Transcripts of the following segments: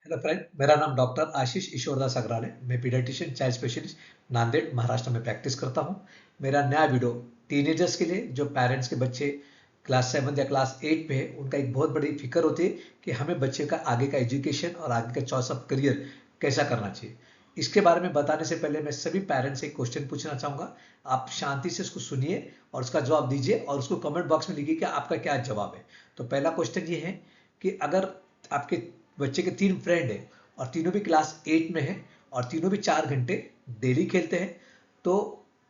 Hello friend, मेरा नाम doctor आशीष ईश्वरदास अग्रवाल है। मैं paediatrician child specialist Nanded Maharashtra में प्रैक्टिस करता हूँ। मेरा नया वीडियो टीनेजर्स के लिए, जो पेरेंट्स के बच्चे क्लास 7 या क्लास 8 पे है, उनका एक बहुत बड़ी फिक्र होती है कि हमें बच्चे का आगे का एजुकेशन और आगे का चॉइस ऑफ करियर कैसा करना चाहिए। इसके बारे में बताने से पहले मैं सभी पेरेंट्स से एक क्वेश्चन पूछना चाहूँगा। आप शांति से उसको सुनिए और उसका जवाब दीजिए और उसको कमेंट बॉक्स में लिखिए कि आपका क्या जवाब है। तो पहला क्वेश्चन ये है कि अगर आपके बच्चे के 3 फ्रेंड हैं और तीनों भी क्लास 8 में है और तीनों भी 4 घंटे डेली खेलते हैं, तो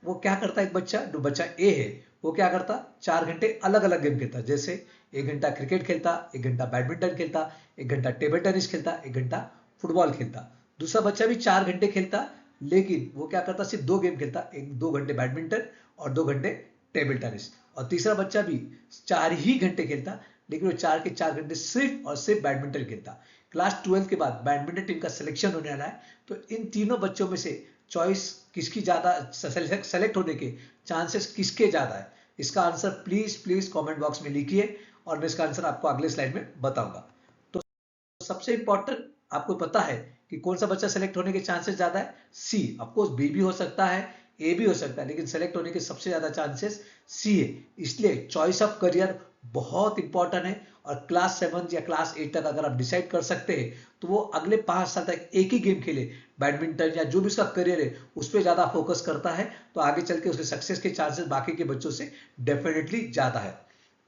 वो क्या करता है? एक बच्चा, जो बच्चा ए है, वो क्या करता? 4 घंटे अलग अलग गेम खेलता। जैसे 1 घंटा क्रिकेट खेलता, 1 घंटा बैडमिंटन खेलता, 1 घंटा टेबल टेनिस खेलता, 1 घंटा फुटबॉल खेलता। दूसरा बच्चा भी 4 घंटे खेलता, लेकिन वो क्या करता? सिर्फ 2 गेम खेलता, 2 घंटे बैडमिंटन और 2 घंटे टेबल टेनिस। और तीसरा बच्चा भी 4 ही घंटे खेलता, लेकिन वो 4 के 4 घंटे सिर्फ और सिर्फ बैडमिंटन खेलता। क्लास 12 के बाद बैडमिंटन टीम का सिलेक्शन होने वाला है, तो इन तीनों बच्चों में से चॉइस किसकी ज्यादा, सेलेक्ट होने के चांसेस किसके ज्यादा है? इसका answer please please comment box में लिखिए और मैं इसका आंसर आपको अगले स्लाइड में बताऊंगा। तो सबसे इंपॉर्टेंट, आपको पता है कि कौन सा बच्चा सेलेक्ट होने के चांसेस ज्यादा है? सी। ऑफकोर्स बी भी हो सकता है, ए भी हो सकता है, लेकिन सेलेक्ट होने के सबसे ज्यादा चांसेस सी है। इसलिए चॉइस ऑफ करियर बहुत इंपॉर्टेंट है। और क्लास 7 या क्लास 8 तक अगर आप डिसाइड कर सकते हैं, तो वो अगले 5 साल तक एक ही गेम खेले, बैडमिंटन या जो भी उसका करियर है उस पर ज्यादा फोकस करता है, तो आगे चल के उसके सक्सेस के चांसेस बाकी के बच्चों से डेफिनेटली ज्यादा है।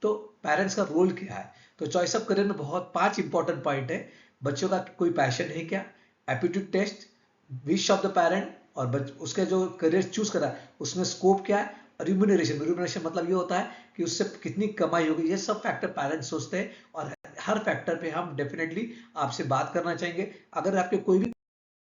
तो पेरेंट्स का रोल क्या है? तो चॉइस ऑफ करियर में बहुत 5 इंपॉर्टेंट पॉइंट है। बच्चों का कोई पैशन है क्या, aptitude test, wish of the parent, और उसका जो करियर चूज करा है उसमें स्कोप क्या है, रिम्यूनरेशन। रिम्यूनरेशन मतलब ये होता है कि उससे कितनी कमाई होगी। ये सब फैक्टर पेरेंट्स सोचते हैं और हर फैक्टर पे हम डेफिनेटली आपसे बात करना चाहेंगे। अगर आपके कोई भी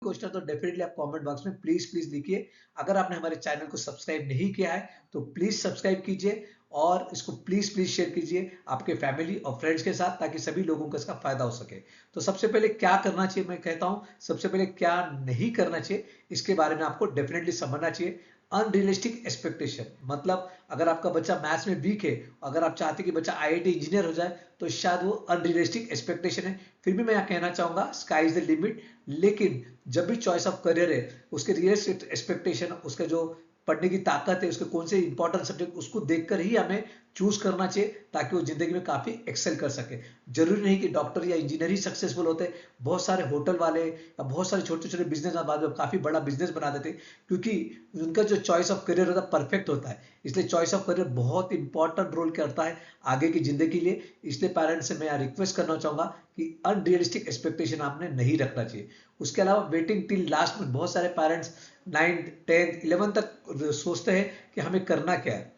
क्वेश्चन, तो डेफिनेटली आप कमेंट बॉक्स में प्लीज प्लीज लिखिए। अगर आपने हमारे चैनल को सब्सक्राइब नहीं किया है, तो प्लीज सब्सक्राइब कीजिए और इसको प्लीज प्लीज शेयर कीजिए आपके फैमिली और फ्रेंड्स के साथ, ताकि सभी लोगों को इसका फायदा हो सके। तो सबसे पहले क्या करना चाहिए, मैं कहता हूं सबसे पहले क्या नहीं करना चाहिए, इसके बारे में आपको डेफिनेटली समझना चाहिए। अनरियलिस्टिक एक्सपेक्टेशन, मतलब अगर आपका बच्चा मैथ्स में वीक है, अगर आप चाहते कि बच्चा आईआईटी इंजीनियर हो जाए, तो शायद वो अनरियलिस्टिक एक्सपेक्टेशन है। फिर भी मैं यहाँ कहना चाहूंगा स्काई इज द लिमिट। लेकिन जब भी चॉइस ऑफ करियर है, उसके रियलिस्टिक एक्सपेक्टेशन, उसका जो पढ़ने की ताकत है, उसके कौन से इंपॉर्टेंट सब्जेक्ट, उसको देखकर ही हमें चूज करना चाहिए, ताकि वो जिंदगी में काफी एक्सेल कर सके। जरूरी नहीं कि डॉक्टर या इंजीनियर ही सक्सेसफुल होते हैं। बहुत सारे होटल वाले या बहुत सारे छोटे छोटे बिजनेस बाद में काफी बड़ा बिजनेस बना देते, क्योंकि उनका जो चॉइस ऑफ करियर होता है परफेक्ट होता है। इसलिए चॉइस ऑफ करियर बहुत इंपॉर्टेंट रोल करता है आगे की जिंदगी के लिए। इसलिए पेरेंट्स से मैं रिक्वेस्ट करना चाहूंगा कि अनरियलिस्टिक एक्सपेक्टेशन आपने नहीं रखना चाहिए। उसके अलावा वेटिंग टिल लास्ट में, बहुत सारे पेरेंट्स 9th 10th 11th तक सोचते हैं कि हमें करना क्या है।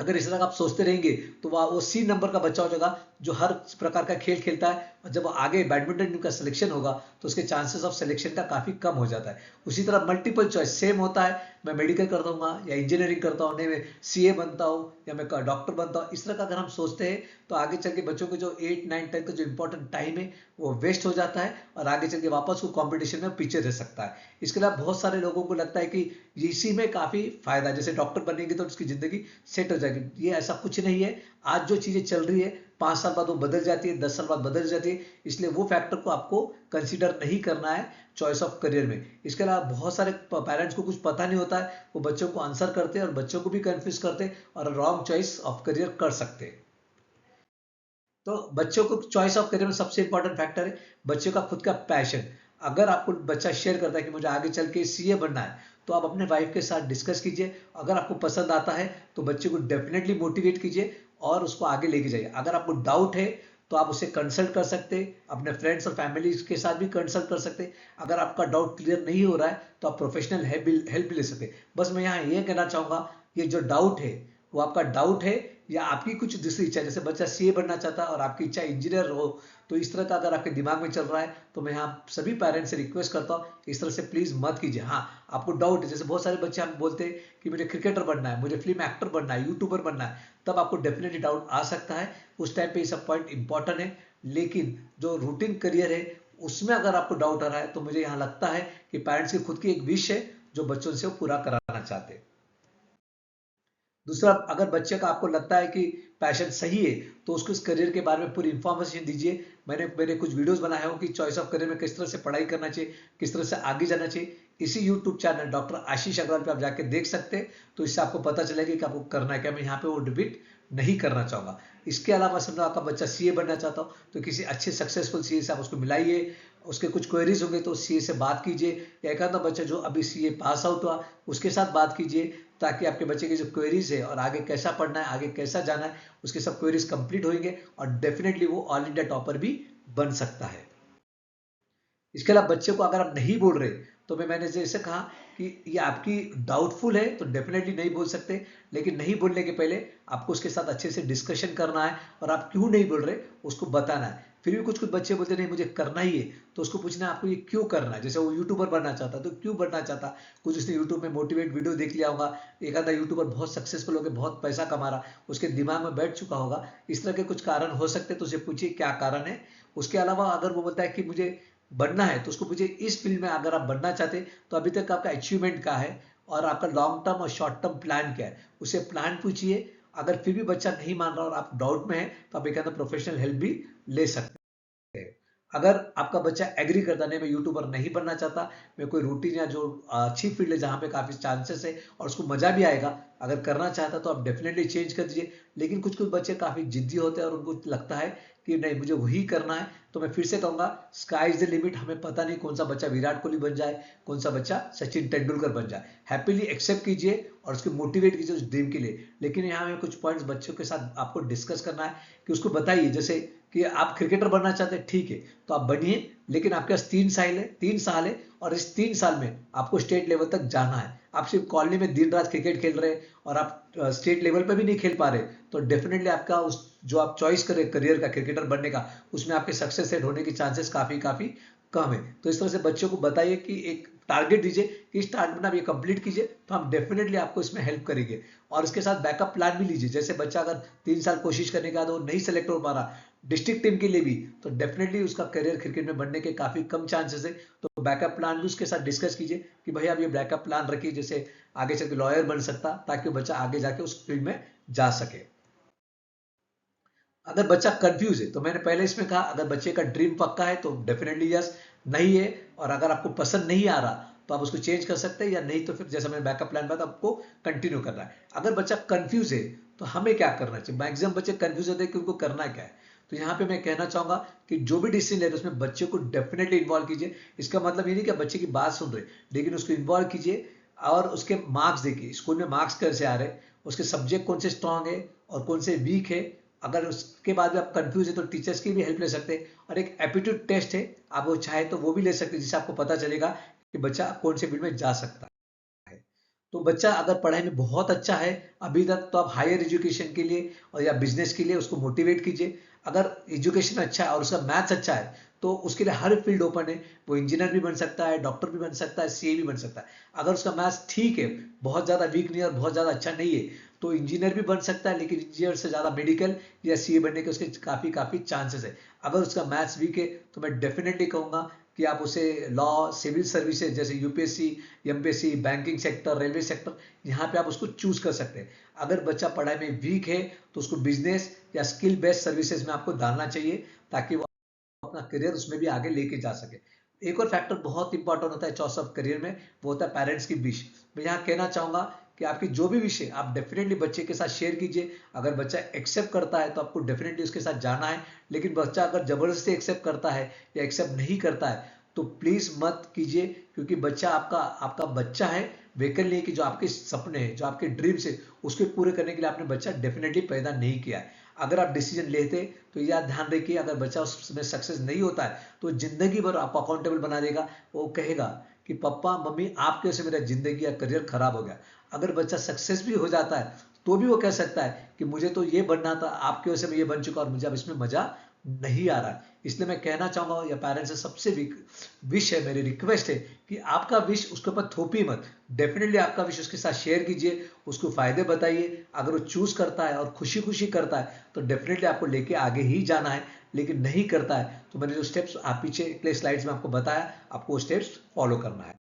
अगर इस तरह आप सोचते रहेंगे, तो वो सी नंबर का बच्चा हो जाएगा जो हर प्रकार का खेल खेलता है, और जब आगे बैडमिंटन टीम का सिलेक्शन होगा, तो उसके चांसेस ऑफ सिलेक्शन का काफी कम हो जाता है। उसी तरह मल्टीपल चॉइस सेम होता है, मैं मेडिकल करता हूँ या इंजीनियरिंग करता हूँ, नहीं मैं सीए बनता हूँ या मैं डॉक्टर बनता हूँ, इस तरह का अगर हम सोचते हैं, तो आगे चल के बच्चों के जो 8 9 10 का जो इंपॉर्टेंट टाइम है वो वेस्ट हो जाता है, और आगे चल के वापस वो कॉम्पिटिशन में पीछे रह सकता है। इसके अलावा बहुत सारे लोगों को लगता है कि इसी में काफी फायदा है, जैसे डॉक्टर बनेंगे तो उसकी जिंदगी सेट हो जाएगी। ये ऐसा कुछ नहीं है। आज जो चीजें चल रही है, 5 साल बाद वो बदल जाती है, 10 साल बाद बदल जाती है। इसलिए वो फैक्टर को आपको कंसीडर नहीं करना है चॉइस ऑफ करियर में। इसके अलावा बहुत सारे पेरेंट्स को कुछ पता नहीं होता है, वो बच्चों को आंसर करते हैं और बच्चों को भी कंफ्यूज करते हैं और रॉन्ग चॉइस ऑफ करियर कर सकते हैं। तो बच्चों को चॉइस ऑफ करियर में सबसे इंपॉर्टेंट फैक्टर है बच्चों का खुद का पैशन। अगर आपको बच्चा शेयर करता है कि मुझे आगे चल के सीए बनना है, तो आप अपने वाइफ के साथ डिस्कस कीजिए। अगर आपको पसंद आता है, तो बच्चे को डेफिनेटली मोटिवेट कीजिए और उसको आगे लेके जाइए। अगर आपको डाउट है, तो आप उसे कंसल्ट कर सकते हैं, अपने फ्रेंड्स और फैमिली के साथ भी कंसल्ट कर सकते हैं। अगर आपका डाउट क्लियर नहीं हो रहा है, तो आप प्रोफेशनल हेल्प भी ले सकते हैं। बस मैं यहाँ ये कहना चाहूंगा, ये जो डाउट है, वो आपका डाउट है या आपकी कुछ दूसरी इच्छा, जैसे बच्चा सीए बनना चाहता है और आपकी इच्छा इंजीनियर हो, तो इस तरह का अगर आपके दिमाग में चल रहा है, तो मैं यहाँ सभी पेरेंट्स से रिक्वेस्ट करता हूँ, इस तरह से प्लीज मत कीजिए। हाँ, आपको डाउट है, जैसे बहुत सारे बच्चे हम बोलते हैं कि मुझे क्रिकेटर बनना है, मुझे फिल्म एक्टर बनना है, यूट्यूबर बनना है, तब आपको डेफिनेटली डाउट आ सकता है। उस टाइम पे ये सब पॉइंट इंपॉर्टेंट है। लेकिन जो रूटीन करियर है, उसमें अगर आपको डाउट आ रहा है, तो मुझे यहाँ लगता है कि पेरेंट्स की खुद की एक विश है जो बच्चों से वो पूरा कराना चाहते हैं। दूसरा, अगर बच्चे का आपको लगता है कि पैशन सही है तो उसको इस करियर के बारे में पूरी इंफॉर्मेशन दीजिए। मैंने मेरे कुछ वीडियोस बनाए हैं कि चॉइस ऑफ करियर में किस तरह से पढ़ाई करना चाहिए, किस तरह से आगे जाना चाहिए। इसी यूट्यूब चैनल डॉक्टर आशीष अग्रवाल पे आप जाके देख सकते हैं, तो इससे आपको पता चलेगा कि आपको करना है क्या। मैं यहाँ पे वो रिपीट नहीं करना चाहूंगा। इसके अलावा समझो आपका बच्चा सीए बनना चाहता हो तो किसी अच्छे सक्सेसफुल सीए से आप उसको मिलाइए, उसके कुछ क्वेरीज होंगे तो सीए से बात कीजिए, या एक आधा बच्चा जो अभी सीए पास आउट हुआ उसके साथ बात कीजिए, ताकि आपके बच्चे की जो क्वेरीज है और आगे कैसा पढ़ना है, आगे कैसा जाना है, उसके सब क्वेरीज कंप्लीट होंगे और डेफिनेटली वो ऑल इंडिया टॉपर भी बन सकता है। इसके अलावा बच्चे को अगर आप नहीं बोल रहे तो मैंने जैसे कहा कि ये आपकी डाउटफुल है तो डेफिनेटली नहीं बोल सकते, लेकिन नहीं बोलने के पहले आपको उसके साथ अच्छे से डिस्कशन करना है और आप क्यों नहीं बोल रहे उसको बताना है। फिर भी कुछ कुछ बच्चे बोलते नहीं मुझे करना ही है, तो उसको पूछना है आपको ये क्यों करना है। जैसे वो यूट्यूबर बनना चाहता तो क्यों बनना चाहता, कुछ उसने यूट्यूब में मोटिवेट वीडियो देख लिया होगा, एक आधा यूट्यूबर बहुत सक्सेसफुल होकर बहुत पैसा कमा रहा, उसके दिमाग में बैठ चुका होगा। इस तरह के कुछ कारण हो सकते तो उसे पूछिए क्या कारण है। उसके अलावा अगर वो बोलता है कि मुझे बनना है तो उसको पूछिए इस फील्ड में अगर आप बनना चाहते तो अभी तक आपका अचीवमेंट क्या है और आपका लॉन्ग टर्म और शॉर्ट टर्म प्लान क्या है, उसे प्लान पूछिए। अगर फिर भी बच्चा नहीं मान रहा और आप डाउट में है तो आप एक प्रोफेशनल हेल्प भी ले सकते हैं। अगर आपका बच्चा एग्री करता नहीं मैं यूट्यूबर नहीं बनना चाहता, मैं कोई रूटीन या जो अच्छी फील्ड है जहाँ पे काफी चांसेस है और उसको मजा भी आएगा, अगर करना चाहता तो आप डेफिनेटली चेंज कर दीजिए। लेकिन कुछ कुछ बच्चे काफी जिद्दी होते हैं और उनको लगता है कि नहीं मुझे वही करना है, तो मैं फिर से कहूंगा स्काई इज द लिमिट। हमें पता नहीं कौन सा बच्चा विराट कोहली बन जाए, कौन सा बच्चा सचिन तेंदुलकर बन जाए। हैप्पीली एक्सेप्ट कीजिए और उसको मोटिवेट कीजिए उस ड्रीम के लिए। लेकिन यहाँ में कुछ पॉइंट्स बच्चों के साथ आपको डिस्कस करना है कि उसको बताइए, जैसे कि आप क्रिकेटर बनना चाहते हैं ठीक है तो आप बनिए, लेकिन आपके पास 3 साल है और इस 3 साल में आपको स्टेट लेवल तक जाना है। आप सिर्फ कॉलोनी में दिन रात क्रिकेट खेल रहे हैं और आप स्टेट लेवल पे भी नहीं खेल पा रहे, तो डेफिनेटली आपका उस जो आप चॉइस करें करियर का क्रिकेटर बनने का, उसमें आपके सक्सेस रेट होने की चांसेस काफी काफी कम है। तो इस तरह से बच्चों को बताइए कि एक टारगेट दीजिए कि इस टारगेट में आप ये कंप्लीट कीजिए तो हम डेफिनेटली आपको इसमें हेल्प करेंगे। और इसके साथ बैकअप प्लान भी लीजिए। जैसे बच्चा अगर 3 साल कोशिश करने के बाद वो नहीं सेलेक्ट हो पा रहा डिस्ट्रिक्ट टीम के लिए भी, तो डेफिनेटली उसका करियर क्रिकेट में बनने के काफी कम चांसेस है। तो बैकअप प्लान भी उसके साथ डिस्कस कीजिए कि भाई आप ये बैकअप प्लान रखिए, जैसे आगे चल के लॉयर बन सकता, ताकि वो बच्चा आगे जाके उस फील्ड में जा सके। अगर बच्चा कंफ्यूज है तो मैंने पहले इसमें कहा अगर बच्चे का ड्रीम पक्का है तो डेफिनेटली यस, नहीं है और अगर आपको पसंद नहीं आ रहा तो आप उसको चेंज कर सकते हैं, या नहीं तो फिर जैसा मैंने बैकअप प्लान बताया आपको कंटिन्यू करना है। अगर बच्चा कंफ्यूज है तो हमें क्या करना चाहिए। मैक्सिमम बच्चे कंफ्यूज होते हैं कि उनको करना क्या है। तो यहाँ पे मैं कहना चाहूंगा कि जो भी डिसीजन ले रहे उसमें बच्चे को डेफिनेटली इन्वॉल्व कीजिए। इसका मतलब ये नहीं कि बच्चे की बात सुन रहे, लेकिन उसको इन्वॉल्व कीजिए और उसके मार्क्स देखिए स्कूल में मार्क्स कैसे आ रहे, उसके सब्जेक्ट कौन से स्ट्रांग है और कौन से वीक है। अगर उसके बाद भी आप कंफ्यूज है तो टीचर्स की भी हेल्प ले सकते हैं। और एक एप्टीट्यूड टेस्ट है, आप वो चाहे तो वो भी ले सकते हैं, जिससे आपको पता चलेगा कि बच्चा कौन से फील्ड में जा सकता है। तो बच्चा अगर पढ़ाई में बहुत अच्छा है अभी तक तो आप हायर एजुकेशन के लिए और या बिजनेस के लिए उसको मोटिवेट कीजिए। अगर एजुकेशन अच्छा है और उसका मैथ्स अच्छा है तो उसके लिए हर फील्ड ओपन है। वो इंजीनियर भी बन सकता है, डॉक्टर भी बन सकता है, सीए भी बन सकता है। अगर उसका मैथ्स ठीक है, बहुत ज्यादा वीक नहीं और बहुत ज्यादा अच्छा नहीं है, तो इंजीनियर भी बन सकता है, लेकिन इंजीनियर से ज्यादा मेडिकल या सीए बनने के उसके काफी काफी चांसेस है। अगर उसका मैथ्स वीक है तो मैं डेफिनेटली कहूंगा कि आप उसे लॉ, सिविल सर्विसेज जैसे UPSC, MPSC, banking sector, railway sector, यहाँ पे आप उसको चूज कर सकते हैं। अगर बच्चा पढ़ाई में वीक है तो उसको बिजनेस या स्किल बेस्ड सर्विसेज में आपको डालना चाहिए, ताकि वो अपना करियर उसमें भी आगे लेके जा सके। एक और फैक्टर बहुत इंपॉर्टेंट होता है चॉइस ऑफ करियर में, वो होता है पेरेंट्स की विश। मैं यहाँ कहना चाहूंगा कि आपकी जो भी विश है आप डेफिनेटली बच्चे के साथ शेयर कीजिए। अगर बच्चा एक्सेप्ट करता है तो आपको डेफिनेटली उसके साथ जाना है, लेकिन बच्चा अगर जबरदस्ती एक्सेप्ट करता है या एक्सेप्ट नहीं करता है तो प्लीज मत कीजिए, क्योंकि बच्चा आपका आपका बच्चा है, वेकन नहीं कि जो आपके सपने हैं, जो आपके ड्रीम्स है, उसके पूरे करने के लिए आपने बच्चा डेफिनेटली पैदा नहीं किया है। अगर आप डिसीजन लेते तो यह ध्यान रखिए अगर बच्चा उसमें सक्सेस नहीं होता है तो जिंदगी भर आपको अकाउंटेबल बना देगा। वो कहेगा कि पापा मम्मी आपके वजह से मेरा जिंदगी या करियर खराब हो गया। अगर बच्चा सक्सेस भी हो जाता है तो भी वो कह सकता है कि मुझे तो ये बनना था, आपकी वजह से मैं ये बन चुका और मुझे अब इसमें मजा नहीं आ रहा है। इसलिए मैं कहना चाहूंगा या पेरेंट्स से सबसे विश है, मेरी रिक्वेस्ट है कि आपका विश उसके ऊपर थोपी मत। डेफिनेटली आपका विश उसके साथ शेयर कीजिए, उसको फायदे बताइए। अगर वो चूज करता है और खुशी खुशी करता है तो डेफिनेटली आपको लेके आगे ही जाना है, लेकिन नहीं करता है तो मैंने जो स्टेप्स आप पीछे प्ले स्लाइड्स में आपको बताया, आपको वो स्टेप्स फॉलो करना है।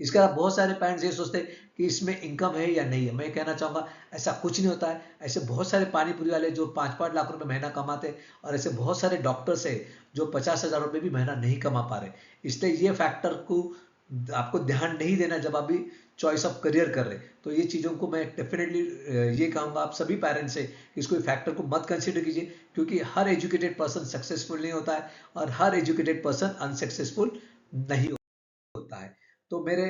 इसके अलावा बहुत सारे पेरेंट्स ये सोचते हैं कि इसमें इनकम है या नहीं है। मैं कहना चाहूंगा ऐसा कुछ नहीं होता है। ऐसे बहुत सारे पानी पूरी वाले जो 5-5 लाख रुपए महीना कमाते हैं, और ऐसे बहुत सारे डॉक्टर्स है जो 50,000 रुपए भी महीना नहीं कमा पा रहे। इसलिए ये फैक्टर को आपको ध्यान नहीं देना जब आप भी चॉइस ऑफ करियर कर रहे। तो ये चीज़ों को मैं डेफिनेटली ये कहूँगा आप सभी पेरेंट्स से, इसको फैक्टर को मत कंसीडर कीजिए, क्योंकि हर एजुकेटेड पर्सन सक्सेसफुल नहीं होता है और हर एजुकेटेड पर्सन अनसक्सेसफुल नहीं होता है। तो मेरे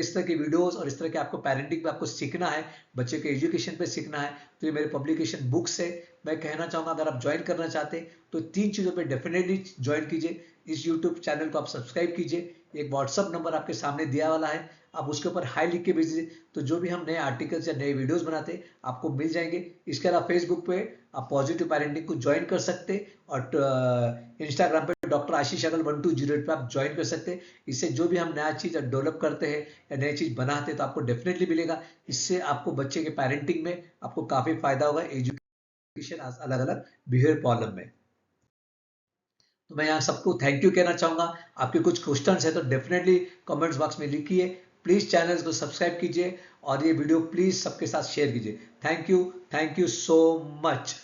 इस तरह की वीडियोस और इस तरह के आपको पेरेंटिंग पे आपको सीखना है, बच्चे के एजुकेशन पे सीखना है, तो ये मेरे पब्लिकेशन बुक्स है। मैं कहना चाहूँगा अगर आप ज्वाइन करना चाहते हैं तो 3 चीज़ों पे डेफिनेटली ज्वाइन कीजिए। इस यूट्यूब चैनल को आप सब्सक्राइब कीजिए, एक व्हाट्सअप नंबर आपके सामने दिया वाला है, आप उसके ऊपर हाई लिख के भेज दीजिए, तो जो भी हम नए आर्टिकल्स या नए वीडियोस बनाते हैं आपको मिल जाएंगे। इसके अलावा फेसबुक पे आप पॉजिटिव पेरेंटिंग को ज्वाइन कर सकते हैं, और इंस्टाग्राम पे डॉक्टर आशीष अगल 1208 पे आप ज्वाइन कर सकते हैं। इससे जो भी हम नया चीज़ डेवलप करते हैं या नई चीज़ बनाते हैं तो आपको डेफिनेटली मिलेगा। इससे आपको बच्चे के पेरेंटिंग में आपको काफ़ी फायदा होगा, एजुकेशन अलग अलग बिहेवियर प्रॉब्लम में। तो मैं यहाँ सबको थैंक यू कहना चाहूंगा। आपके कुछ क्वेश्चंस है तो डेफिनेटली कमेंट्स बॉक्स में लिखिए। प्लीज चैनल को सब्सक्राइब कीजिए और ये वीडियो प्लीज सबके साथ शेयर कीजिए। Thank you so much.